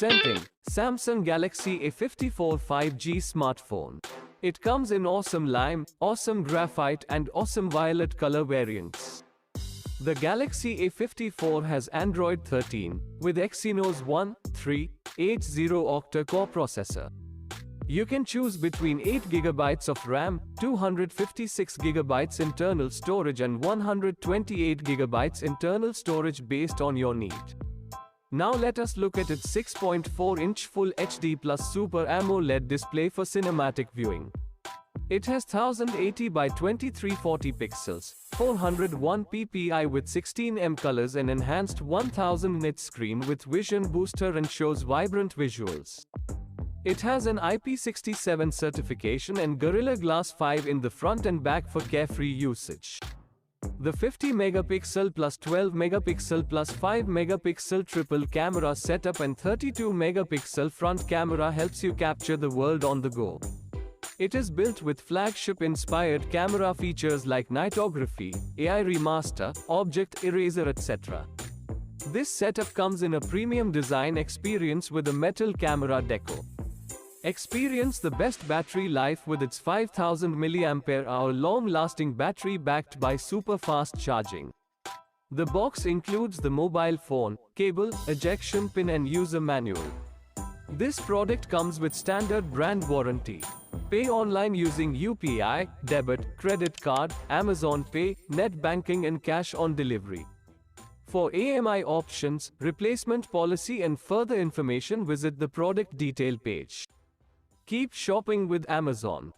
Presenting Samsung Galaxy A54 5G smartphone. It comes in awesome lime, awesome graphite and awesome violet color variants. The Galaxy A54 has Android 13 with Exynos 1380 octa-core processor. You can choose between 8GB of RAM, 256GB internal storage and 128GB internal storage based on your need. Now let us look at its 6.4-inch Full HD Plus Super AMOLED display for cinematic viewing. It has 1080 by 2340 pixels, 401 ppi with 16 colors and enhanced 1000 nit screen with Vision Booster and shows vibrant visuals. It has an IP67 certification and Gorilla Glass 5 in the front and back for carefree usage. The 50 megapixel plus 12 megapixel plus 5 megapixel triple camera setup and 32 megapixel front camera helps you capture the world on the go. It is built with flagship-inspired camera features like nightography, AI remaster, object eraser etc. This setup comes in a premium design experience with a metal camera deco. Experience the best battery life with its 5000 mAh long-lasting battery backed by super fast charging. The box includes the mobile phone, cable, ejection pin and user manual. This product comes with standard brand warranty. Pay online using UPI, debit, credit card, Amazon Pay, net banking and cash on delivery. For AMI options, replacement policy and further information visit the product detail page. Keep shopping with Amazon.